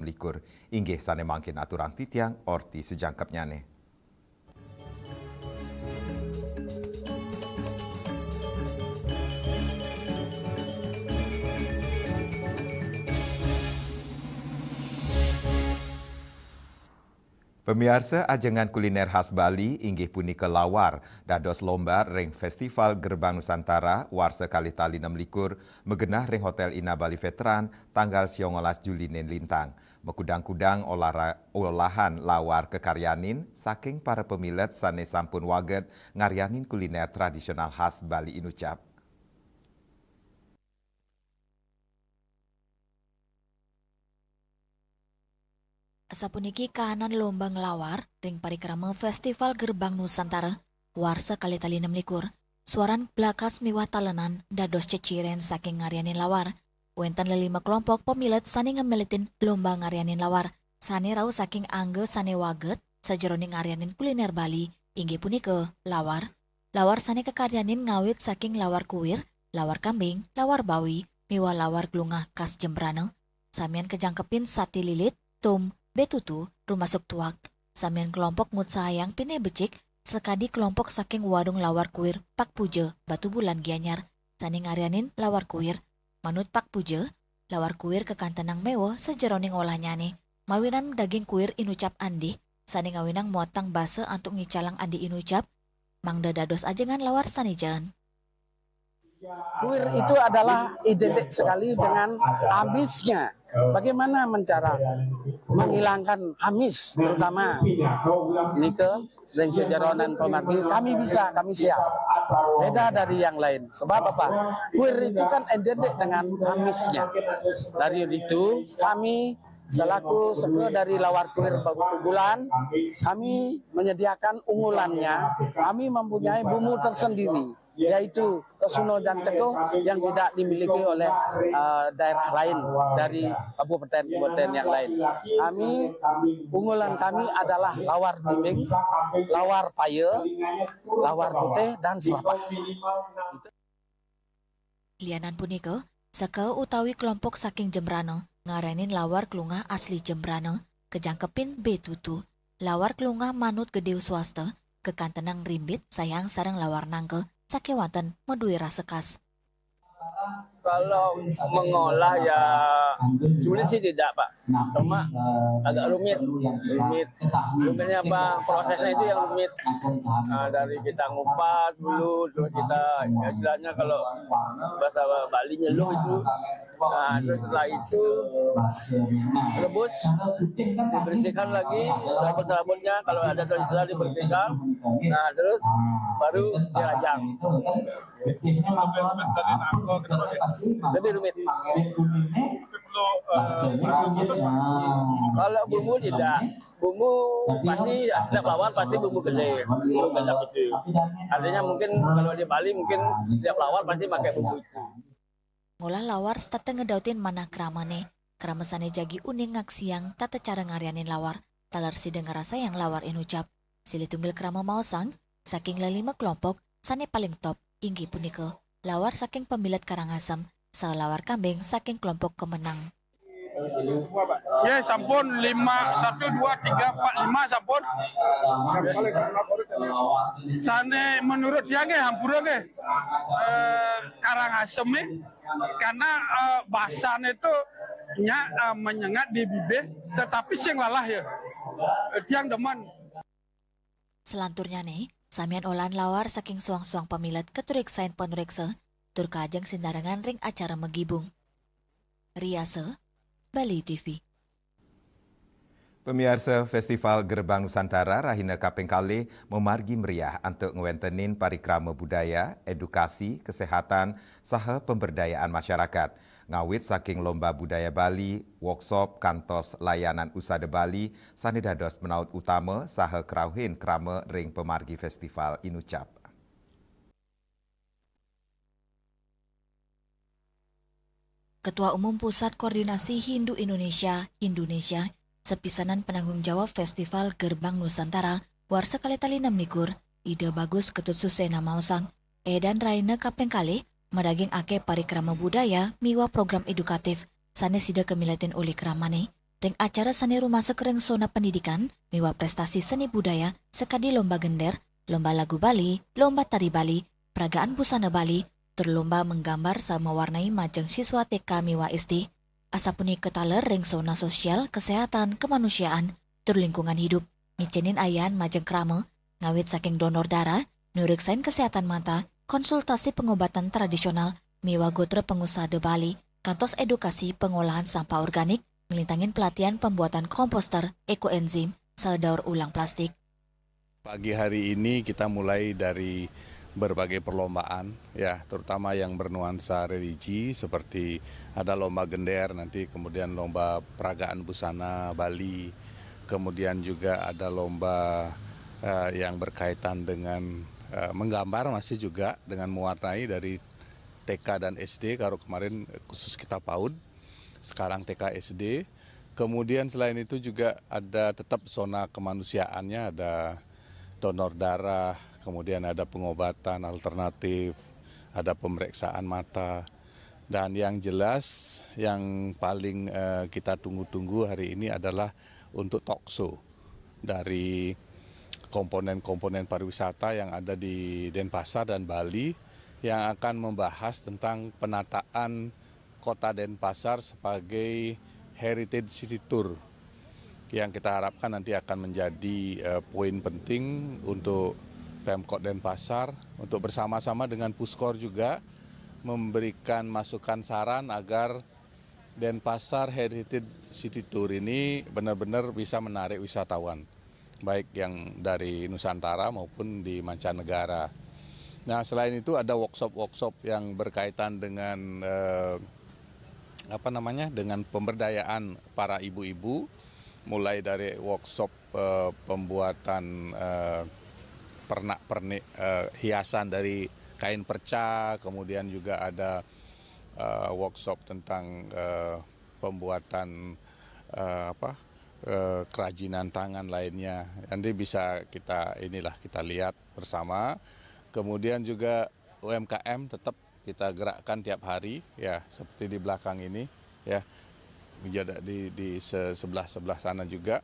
likur inggih sane mangkin aturang titiang orti sejangkapnya nih. Pemirsa, ajengan kuliner khas Bali inggih punika lawar dados lomba ring Festival Gerbang Nusantara warsa kali tali 26 megenah ring Hotel Ina Bali Veteran tanggal 19 Juli nen lintang. Mekudang-kudang olahan lawar kekaryanin saking para pemilet sane sampun waget ngaryanin kuliner tradisional khas Bali inucap. Sapuniki kahanan lomba ngelawar ring parikrama Festival Gerbang Nusantara warsa kali tali 26. Suaran belakas miwah talenan dados ceciren saking ngaryanin lawar. Wenten 5 kelompok pemilet sani ngemelitin lomba ngaryanin lawar. Sani rau saking angge sane waget sajeroning ngaryanin kuliner Bali inggih punika lawar. Lawar sani kekaryanin ngawit saking lawar kuir, lawar kambing, lawar bawi, miwah lawar glungah khas Jembrana. Samian kejangkepin sate lilit, tum, betutu, rumasuk tuak, samian kelompok mut sayang pine becik, sekadi kelompok saking warung lawar kuir Pak Puja, Batu Bulan Gianyar, sani ngaryanin lawar kuir. Manut Pak Puja, lawar kuir kekantenang mewah sejeroning olahnya nih. Mawinan daging kuir inucap andi, sani ngawinang muatang base antuk ngicalang andi inucap, mangda dados ajengan lawar sanijan. Kuir itu adalah identik sekali dengan amisnya. Bagaimana cara menghilangkan amis, terutama nike dan sejaronan pemargi, kami bisa, kami siap. Beda dari yang lain. Sebab apa? Kuir itu kan identik dengan amisnya. Dari itu kami selaku seke dari lawar kuir Batu Bulan, kami menyediakan unggulannya. Kami mempunyai bumbu tersendiri, yaitu kesuno dan ceko yang tidak dimiliki oleh daerah lain dari kabupaten-kabupaten yang lain. Unggulan kami adalah lawar bimbing, lawar paye, lawar putih, dan selapa. Lianan punika, seke utawi kelompok saking Jembrana ngaranin lawar klungah asli Jembrana, kejangkepin betutu, lawar klungah manut gede swasta, kekantenang rimbit sayang sareng lawar nangke, sakewanten medui rasa khas. Kalau mengolah ya sulit sih tidak Pak, cuma agak rumit. Rumitnya apa? Prosesnya itu yang rumit. Dari kita ngupas dulu, terus kita istilahnya kalau bahasa Bali nyeluh itu. Terus setelah itu rebus, dibersihkan lagi serabut-serabutnya, kalau ada tersisa dibersihkan. Terus baru dirajang. Lebih rumit. Kalau bumbu tidak, bumbu pasti setiap lawar pasti bumbu gede, bumbu kecap itu. Artinya mungkin kalau di Bali mungkin setiap lawar pasti pakai bumbu itu. Ngolah lawar state ngedautin mana kramane, kramasane jagi uning ngaksiang tata cara ngaryanin lawar, talar si dengar rasa yang lawar inucap. Sili tunggil krama maosang, saking 5 kelompok, sane paling top, inggih punika, lawar saking pemilet Karangasem, lawar kambing saking kelompok kemenang. Ya, sampun 5, 1, 2, 3, 4, 5 sampun. Sane menurut dia ke hampura ke Karangasem karena bahasan itu menyengat di bibir, tetapi sing lalah ya. Tiang demen. Selanturnya nih, samian olahan lawar saking suang-suang pemilet keturiksain penuriksa, tur kajeng sindarangan ring acara megibung. Riase, Bali TV. Pemirsa Festival Gerbang Nusantara Rahina kaping kali memargi meriah untuk ngewentenin parikrama budaya, edukasi, kesehatan, saha pemberdayaan masyarakat. Ngawit saking lomba budaya Bali, workshop kantos layanan usada Bali, sani dados menaut utama saha krauhin krama ring pemargi festival inucap. Ketua Umum Pusat Koordinasi Hindu Indonesia, sepisanan penanggung jawab Festival Gerbang Nusantara, warsa kali tali 26, Ide Bagus Ketut Susena Mausang, Edan Raina kaping kali, medaging ake parikrama budaya, miwa program edukatif, sanes sida kemilatin uli kramane, ring acara seni rumah sekereng zona pendidikan, miwa prestasi seni budaya, sekadi lomba gender, lomba lagu Bali, lomba tari Bali, peragaan busana Bali, terlomba menggambar sama warnai majeng siswa TK miwa SD, asapuni ketaler ring zona sosial, kesehatan, kemanusiaan, terlingkungan hidup, ngecenin ayan majeng krama, ngawit saking donor darah, nuriksain kesehatan mata, konsultasi pengobatan tradisional, miwa gotre pengusaha de Bali, kantos edukasi pengolahan sampah organik, ngelintangin pelatihan pembuatan komposter, ekoenzim, sedaur ulang plastik. Pagi hari ini kita mulai dari berbagai perlombaan, ya, terutama yang bernuansa religi seperti ada lomba gender, nanti kemudian lomba peragaan busana Bali, kemudian juga ada lomba yang berkaitan dengan menggambar masih juga dengan mewarnai dari TK dan SD, kalau kemarin khusus kita PAUD, sekarang TK SD. Kemudian selain itu juga ada tetap zona kemanusiaannya, ada donor darah, kemudian ada pengobatan alternatif, ada pemeriksaan mata. Dan yang jelas yang paling kita tunggu-tunggu hari ini adalah untuk talkshow dari komponen-komponen pariwisata yang ada di Denpasar dan Bali yang akan membahas tentang penataan Kota Denpasar sebagai Heritage City Tour yang kita harapkan nanti akan menjadi poin penting untuk Pemkot Denpasar untuk bersama-sama dengan Puskor juga memberikan masukan saran agar Denpasar Heritage City Tour ini benar-benar bisa menarik wisatawan, baik yang dari Nusantara maupun di mancanegara. Nah, selain itu ada workshop-workshop yang berkaitan dengan dengan pemberdayaan para ibu-ibu, mulai dari workshop pembuatan pernak-pernik hiasan dari kain perca, kemudian juga ada workshop tentang pembuatan kerajinan tangan lainnya. Nanti bisa kita lihat bersama. Kemudian juga UMKM tetap kita gerakkan tiap hari, ya, seperti di belakang ini, ya, di sebelah sana juga.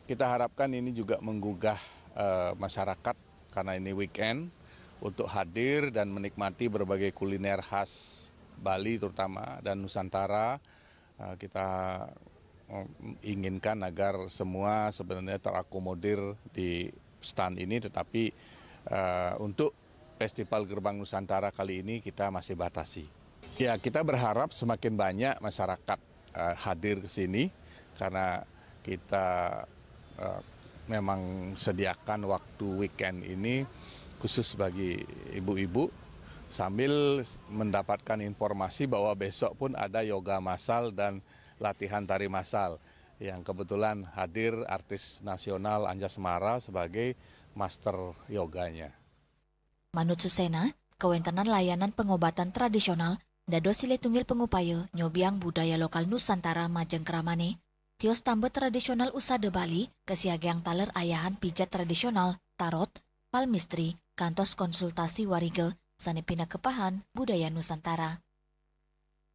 Kita harapkan ini juga menggugah masyarakat karena ini weekend untuk hadir dan menikmati berbagai kuliner khas Bali terutama dan Nusantara. Kita inginkan agar semua sebenarnya terakomodir di stand ini, tetapi untuk Festival Gerbang Nusantara kali ini kita masih batasi. Ya, kita berharap semakin banyak masyarakat hadir ke sini karena kita memang sediakan waktu weekend ini khusus bagi ibu-ibu sambil mendapatkan informasi bahwa besok pun ada yoga massal dan latihan tari massal yang kebetulan hadir artis nasional Anjasmara sebagai master yoganya. Manut Susena, kewentenan layanan pengobatan tradisional dados silih tunggil pengupaya nyobiang budaya lokal Nusantara majeng kramane, tios tambah tradisional usada Bali, kesiageang taler ayahan pijat tradisional, tarot, palmistri, kantos konsultasi warige, sani pina kepahan budaya Nusantara.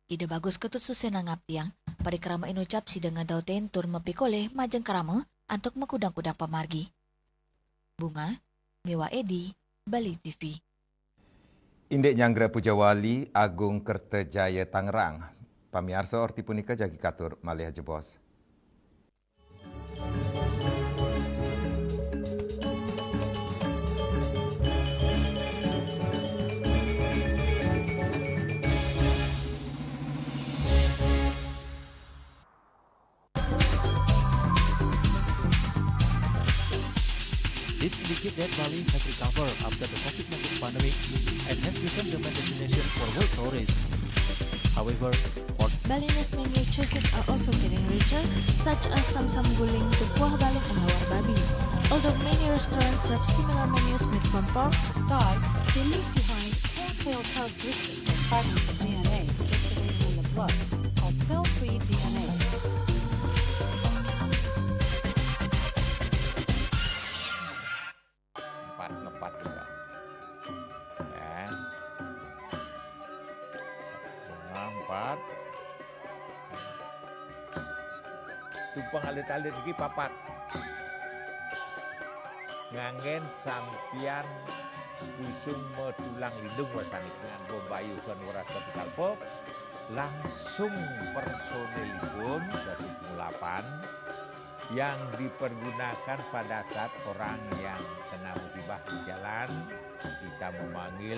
Ide bagus ketut Susena ngaptiang, parikrama inucap sidang ngadauten tur mepikole majeng krama antuk mekudang-kudang pamargi. Bunga, Miwa Edi, Bali TV. Indek Nyanggra Pujawali Agung Kertajaya Tangerang. Pamiarsa orti punika jagi katur malih jebos. This indicates that Bali has recovered after the COVID-19 pandemic and has become the main destination for world tourists. However, Balinese menu choices are also getting richer, such as Samsam Guling, Tepuah Bali, and Hawar Babi. Although many restaurants serve similar menus made from pork, Sky, they leave behind telltale characteristics of fragments of DNA circulating in the blood called cell-free DNA. Ngepat juga. Ya. Bunga 4. tumpang alit-alit lagi papat. Ngangen sampian usung metulang lindung wasani dengan Bombayu Sonora Capital Pop. Langsung personilipun 108 yang dipergunakan pada saat orang yang kena musibah di jalan, kita memanggil.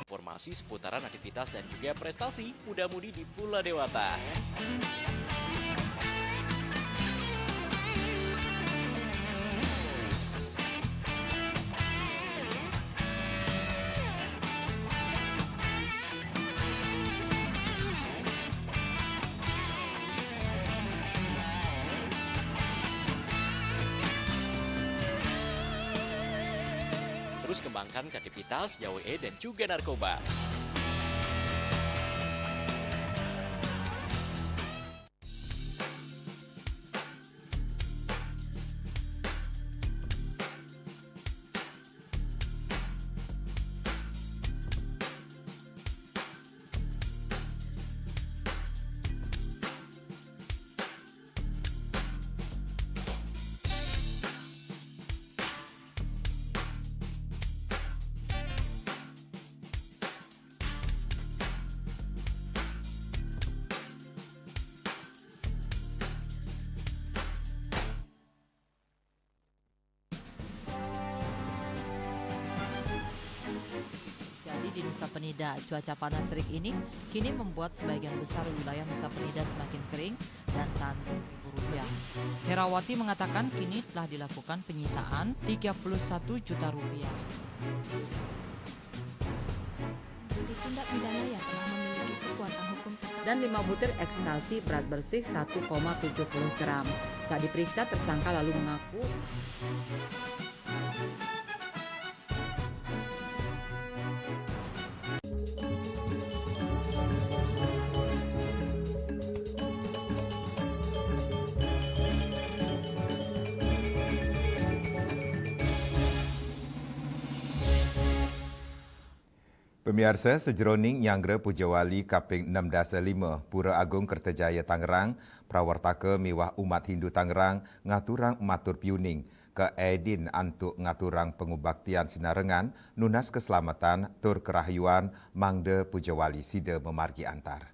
Informasi seputaran aktivitas dan juga prestasi muda-mudi di Pulau Dewata. Terus kembangkan kreativitas, JWE dan juga narkoba. Di Nusa Penida, cuaca panas terik ini kini membuat sebagian besar wilayah Nusa Penida semakin kering dan tandus Rupiah. Herawati mengatakan kini telah dilakukan penyitaan 31 juta rupiah. Tindak pidana yang telah memiliki kekuatan hukum dan 5 butir ekstasi berat bersih 1,70 gram. Saat diperiksa, tersangka lalu mengaku Pemirsa, sejroning Nyanggra Pujawali Kaping 6-5 Pura Agung Kertajaya Tangerang, prawartaka miwah umat Hindu Tangerang ngaturang matur piuning ke Edin antuk ngaturang pengubaktian sinarengan nunas keselamatan tur kerahyuan Mangda Pujawali sida memargi antar.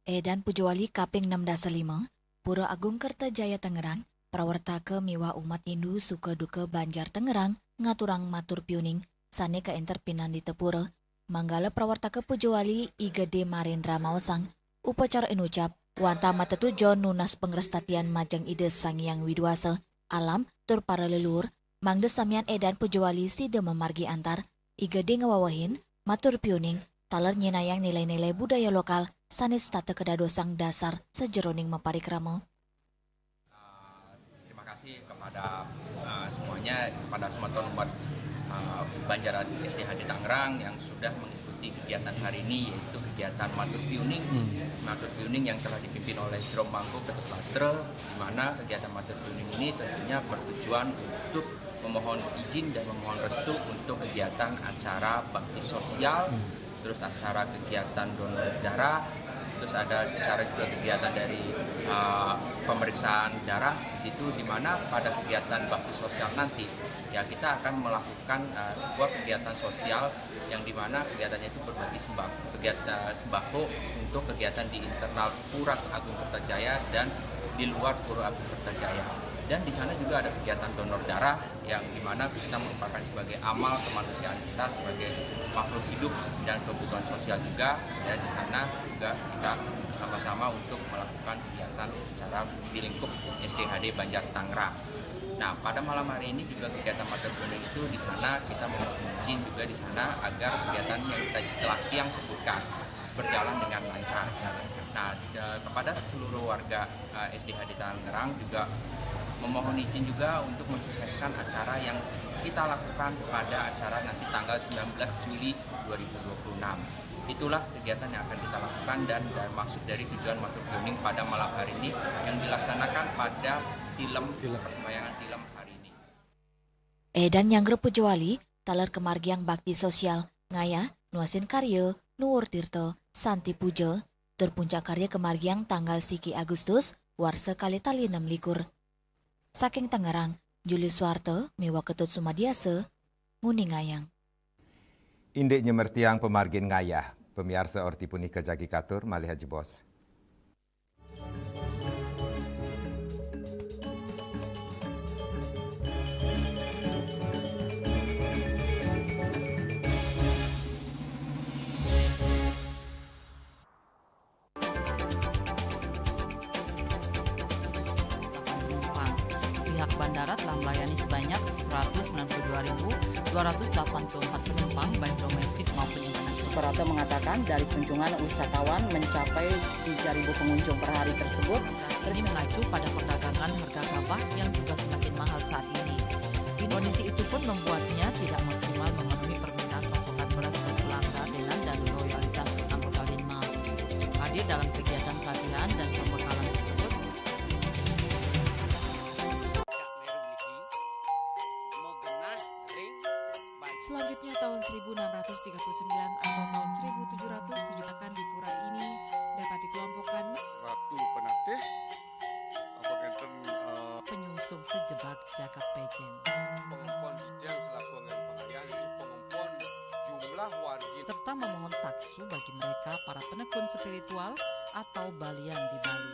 Edan Pujawali Kaping 6-5 Pura Agung Kertajaya Tangerang, prawartaka miwah umat Hindu suka duka Banjar Tangerang ngaturang matur piuning sane ke enterpinan di Tepura. Manggala prawartaka Pujawali Igede Marendra Maosang upacara enucap wanta matetujo nunas pengrestatian majang ide Sang Hyang Widwasa alam tur para leluhur mangde samian edan Pujawali sida memargi antar Igede ngawawahin matur piuning taler nyenayang nilai-nilai budaya lokal sanes tata kedadosang dasar sejeroning maparikrama. Kepada semuanya, kepada semeton umat Banjaran SDHD Tangerang yang sudah mengikuti kegiatan hari ini, yaitu kegiatan matur piuning. Matur piuning yang telah dipimpin oleh Jrom Mangku Ketut Latre, di mana kegiatan matur piuning ini tentunya bertujuan untuk memohon izin dan memohon restu untuk kegiatan acara bakti sosial, terus acara kegiatan donor darah, terus ada acara juga kegiatan dari pemeriksaan darah di situ, di mana pada kegiatan bakti sosial nanti ya kita akan melakukan sebuah kegiatan sosial yang di mana kegiatannya itu berbagi sembako untuk kegiatan di internal Pura Agung Kertajaya dan di luar Pura Agung Kertajaya. Dan di sana juga ada kegiatan donor darah yang dimana kita merupakan sebagai amal kemanusiaan kita sebagai makhluk hidup dan kebutuhan sosial juga. Dan di sana juga kita bersama-sama untuk melakukan kegiatan secara di lingkup SDHD Banjar Tangerang. Nah, pada malam hari ini juga kegiatan matur piuning itu di sana kita mohon izin juga di sana agar kegiatan yang kita telah tiang sebutkan berjalan dengan lancar. Nah, kepada seluruh warga SDHD Tangerang juga memohon izin juga untuk mensukseskan acara yang kita lakukan pada acara nanti tanggal 19 Juli 2026. Itulah kegiatan yang akan kita lakukan dan maksud dari tujuan matur piuning pada malam hari ini yang dilaksanakan pada persembayangan tilem hari ini. Edan Nyanggra Pujawali taler kemargiang bakti sosial ngaya nuasin karya Nuwur Tirto, Santi Pujo, terpuncak karya kemargiang tanggal siki Agustus, warsa kali tali 6 likur. Saking Tangerang, Juli Suwarto, miwa ketut Sumadiase, muni ngayang. Indek nyemertiang pemargin ngayah, pemirsa orti punika jagi katur malih haji bos. Pihak bandara telah melayani sebanyak 192.284 penumpang baik domestik maupun internasional. Suprapto mengatakan dari kunjungan wisatawan mencapai 3.000 pengunjung per hari tersebut. Ini mengacu pada perdagangan harga gabah yang juga semakin mahal saat ini. Kondisi itu pun membuatnya tidak maksimal memenuhi permintaan pasokan beras dan pelanggan dan loyalitas anggota Linmas. Hadir dalam kegiatan pelatihan dan pembekalan tersebut. Selanjutnya tahun 1639 atau tahun 1707 akan di pura ini dapat dikelompokkan Ratu Penatih penyungsung sejebak jagat pejen. Pengempon Dijang selaku pengayan di pengempon jumlah warga serta memohon taksu bagi mereka para penekun spiritual atau balian di Bali.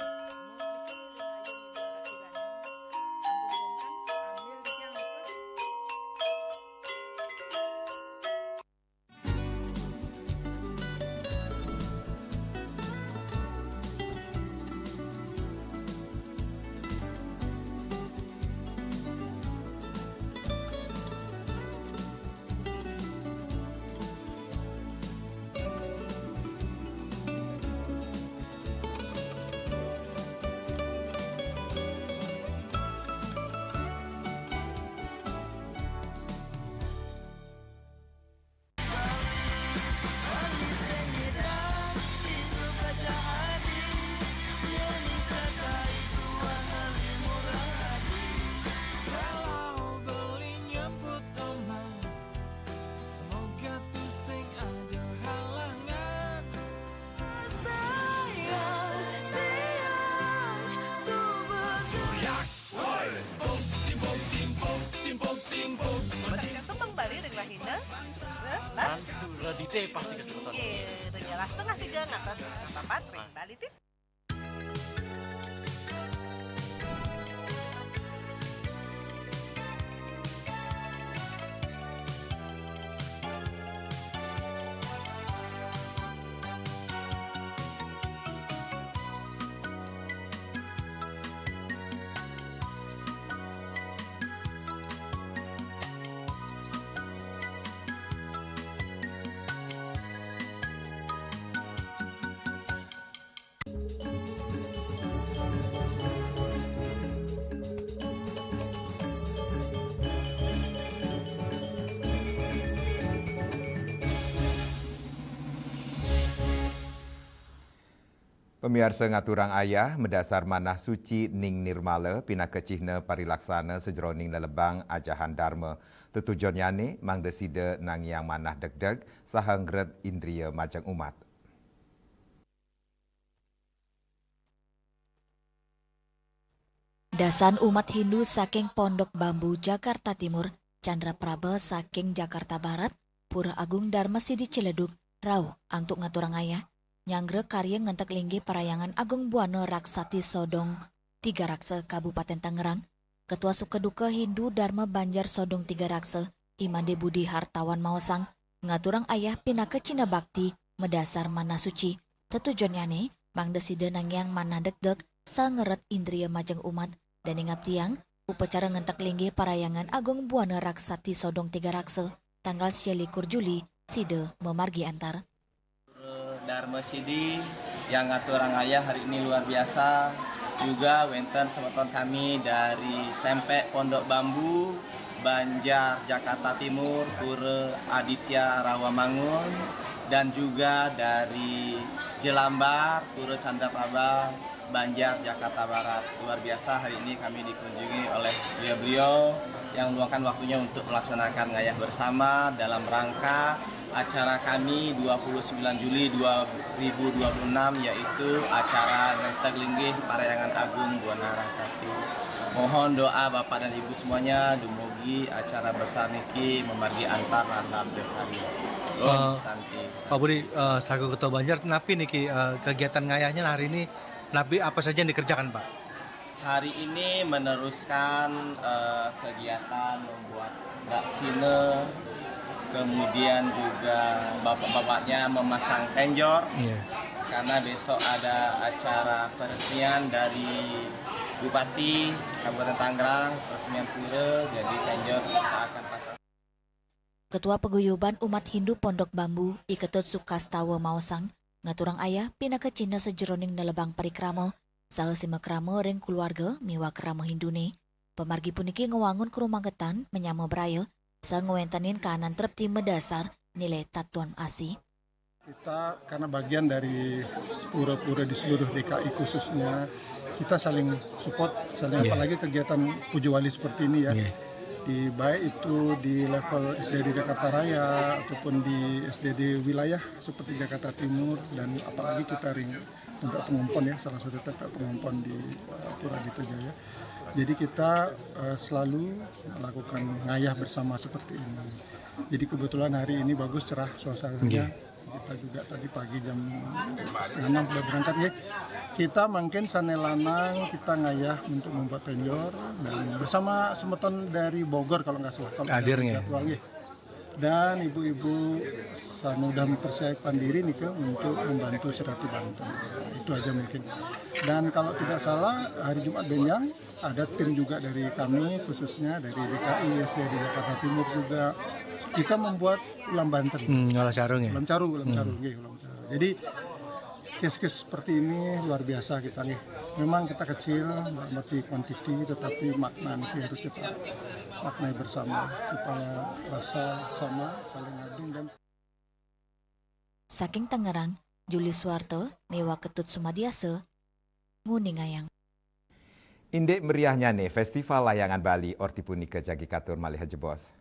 Suradite pasti kesebutan. Iya, dengan setengah 3 ngatas papat ring Bali tip. Pemirsa ngaturang ayah mendasar manah suci ning nirmala pina kecihna parilaksana sejroning lelebang ajahan dharma. Tutujonnyane mang desida nang yang manah deg-deg saha ngret indria majeng umat. Dasan umat Hindu saking Pondok Bambu Jakarta Timur, Chandra Praba saking Jakarta Barat, Pura Agung Dharma Sidi Ciledug, rauh antuk ngaturang ayah. Nyanggrek karya ngentek linggi parayangan Agung Buana Raksati Sodong 3 Raksa Kabupaten Tangerang, Ketua Sukeduka Hindu Dharma Banjar Sodong 3 Raksa, Imande Budi Hartawan Maosang, ngaturang ayah pinaka Cina Bakti, medasar mana suci, tetujonnyane, mang deside nangyang mana deg-deg, sangeret indria majeng umat, dan ingap tiang, upacara ngentek linggi parayangan Agung Buana Raksati Sodong 3 Raksa, tanggal 21 Juli, side memargi antar. Dharma Sidi yang ngaturang ayah hari ini luar biasa. Juga wenten semeton kami dari Tempe Pondok Bambu, Banjar Jakarta Timur, Pura Aditya Rawamangun, dan juga dari Jelambar, Pura Chandra Praba, Banjar Jakarta Barat. Luar biasa hari ini kami dikunjungi oleh beliau-beliau yang meluangkan waktunya untuk melaksanakan ngayah bersama dalam rangka acara kami 29 Juli 2026 yaitu acara Renteg Linggih Parahyangan Agung Buana Rasati. Mohon doa Bapak dan Ibu semuanya dumugi acara besar niki memargi antar lantar hari. Pak Budi, selaku Ketua Banjar, napi niki kegiatan ngayahnya hari ini, napi apa saja yang dikerjakan Pak? Hari ini meneruskan kegiatan membuat vaksine, kemudian juga bapak-bapaknya memasang penjor, karena besok ada acara peresmian dari Bupati Kabupaten Tangerang, peresmian pura, jadi penjor kita akan pasang. Ketua Paguyuban Umat Hindu Pondok Bambu, Iketut Sukastawa Maosang, ngaturang ayah pina ke Cina sejeroning nelebang parikrama, saha simakrama ring keluarga miwa krama Hindune. Pemargi puniki ngewangun kerumangketan menyama beraya, sa ngewentanin kahanan terpti medasar nilai tatuan asi. Kita karena bagian dari pura-pura di seluruh DKI khususnya, kita saling support, apalagi kegiatan Puju Wali seperti ini ya. Di baik itu di level SDD Jakarta Raya ataupun di SDD wilayah seperti Jakarta Timur, dan apalagi kita ring tempat pengumpul ya, salah satu tempat pengumpul di Pura Aditya Jaya. Jadi kita selalu melakukan ngayah bersama seperti ini. Jadi kebetulan hari ini bagus, cerah suasananya. Kita juga tadi pagi jam 5:30 sudah berangkat ya. Kita mungkin sanelanang, kita ngayah untuk membuat penjor dan bersama semeton dari Bogor kalau nggak salah. Hadirnya. Dan ibu-ibu sudah mempersiapkan diri nih untuk membantu Serati Banten. Itu aja mungkin. Dan kalau tidak salah hari Jumat Benyang ada tim juga dari kami, khususnya dari DKI, SDD Jakarta Timur juga. Kita membuat ulam Banten. Ulam carung ya? Ulam carung. Jadi kes-kes seperti ini luar biasa kita nih. Memang kita kecil, berarti kuantiti, tetapi makna itu harus kita maknai bersama supaya rasa sama, saling adung dan. Saking Tangerang, Juli Suwarto, Mewa Ketut Sumadiase, Nguning Ayang. Indek meriahnya nih Festival Layangan Bali Ortipuni ke Jagi Katur Malih Jebos.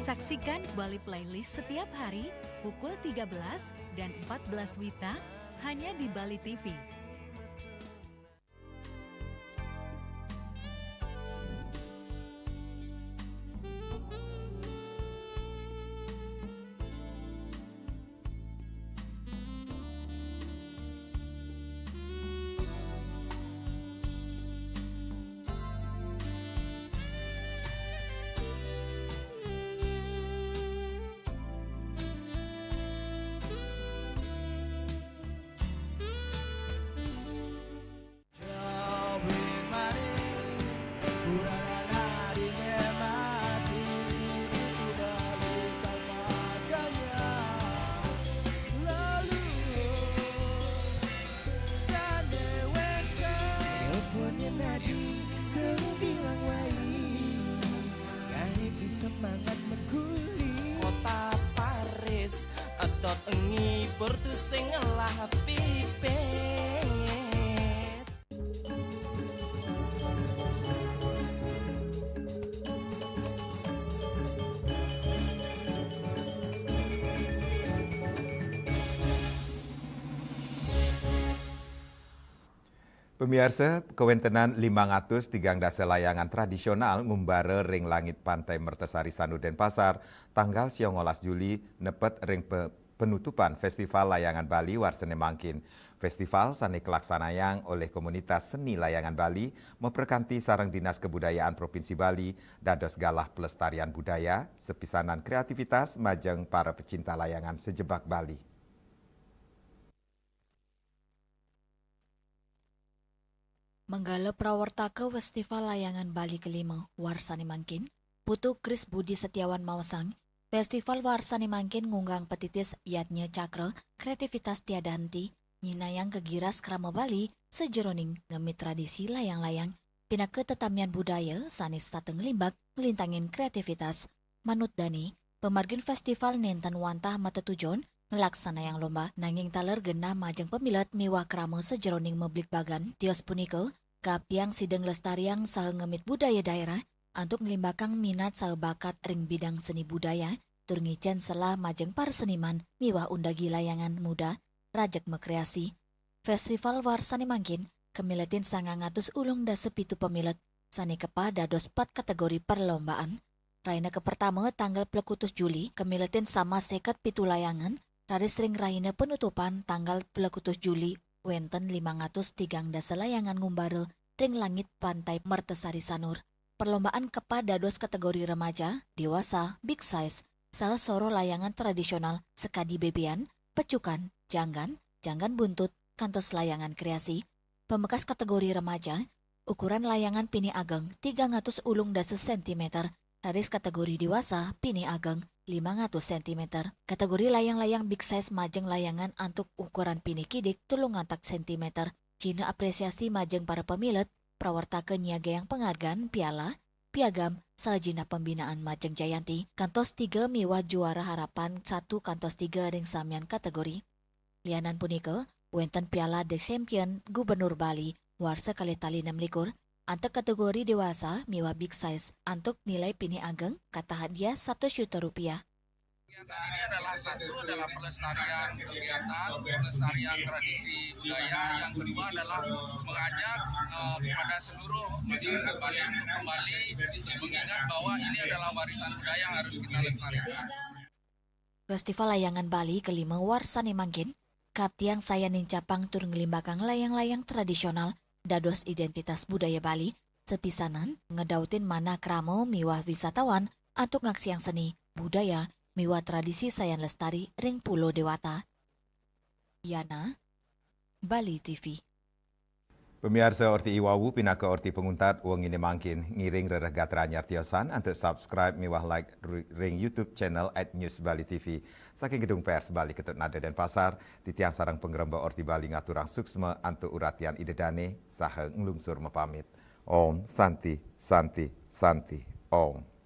Saksikan Bali Playlist setiap hari pukul 13 dan 14 WITA hanya di Bali TV. otot ngibur tu sing lah pipes. Pemirsa, kewentenan 500 tigang dasa layangan tradisional ngumbara ring langit pantai Mertasari Sanur Denpasar tanggal 19 Juli nepet ring penutupan Festival Layangan Bali Warsene Mangkin. Festival sani kelaksanayang oleh komunitas seni layangan Bali memperkanti sarang Dinas Kebudayaan Provinsi Bali dados galah pelestarian budaya, sepisanan kreativitas majeng para pecinta layangan sejebak Bali. Menggala prawartaka Festival Layangan Bali kelima Warsani Mangkin, Putu Kris Budi Setiawan Mausang, Festival Warsani Mangkin ngunggang petitis yatnya cakra kreativitas tiada henti, nyinayang kegiras krama Bali sejeroning ngemit tradisi layang-layang, pina ketetamian budaya sanis sateng limbak ngelintangin kreativitas. Manut Dani, pemargin festival nenten wantah mata tujon melaksana yang lomba nanging taler genah majeng pemilat miwah krama sejeroning meblik bagan tios punika kap tiang sideng lestariang saha ngemit budaya daerah untuk ngelimbakang minat saha bakat ring bidang seni budaya tur ngicen selah majeng para seniman miwah undagi layangan muda rajek mekreasi. Festival Warsani Mangkin kemiletin 900 ulung da sepitu pemilet sani kepa dados 4 kategori perlombaan. Raina ke pertama tanggal 20 Juli kemiletin sama seket pitu layangan. Raris ring raina penutupan tanggal 20 Juli wenten 503 dasa layangan ngumbara ring langit pantai Mertasari Sanur. Perlombaan kepa dados kategori remaja, dewasa, big size, saha soro layangan tradisional sekadi bebean, pecukan, janggan buntut, kantos layangan kreasi. Pemekas kategori remaja, ukuran layangan pini ageng 300 ulung dasa sentimeter. Raris kategori dewasa pini ageng 500 cm. Kategori layang-layang big size majeng layangan antuk ukuran pini kidik 3 cm. Cina apresiasi majeng para pemilet, prawartaka nyaga yang penghargaan piala, piagam, sajina pembinaan majeng Jayanti, kantos 3 miwah juara harapan 1 kantos 3 ring samian kategori. Lianan punika, wenten piala The Champion Gubernur Bali, warsa kali tali 6 antek kategori dewasa miwah big size antuk nilai pini ageng kata hadiah 1 juta rupiah. Kegiatan ini adalah pelestarian kegiatan, pelestarian tradisi budaya. Yang kedua adalah mengajak kepada seluruh masyarakat Bali untuk kembali mengingat bahwa ini adalah warisan budaya yang harus kita lestarikan. Festival Layangan Bali kelima Warsani Mangkin, kaptiang saya nincapang tur ngelimbakang layang-layang tradisional dados identitas budaya Bali, sepisanan ngedautin mana kramo miwah wisatawan antuk ngaksiang seni, budaya, miwah tradisi sayan lestari ring Pulo Dewata. Yana, Bali TV. Pemirsa orti iwawu pinaka orti penguntat uang ini mangkin ngiring rereh gatra nyartiosan untuk subscribe miwah like ring YouTube channel @newsbali.tv. Saking gedung pers Bali Ketut Nada Denpasar, titiang sarang penggeremba orti Bali ngaturang suksma antuk uratian idedane saha nglungsur mepamit. Om Santi Santi Santi Om.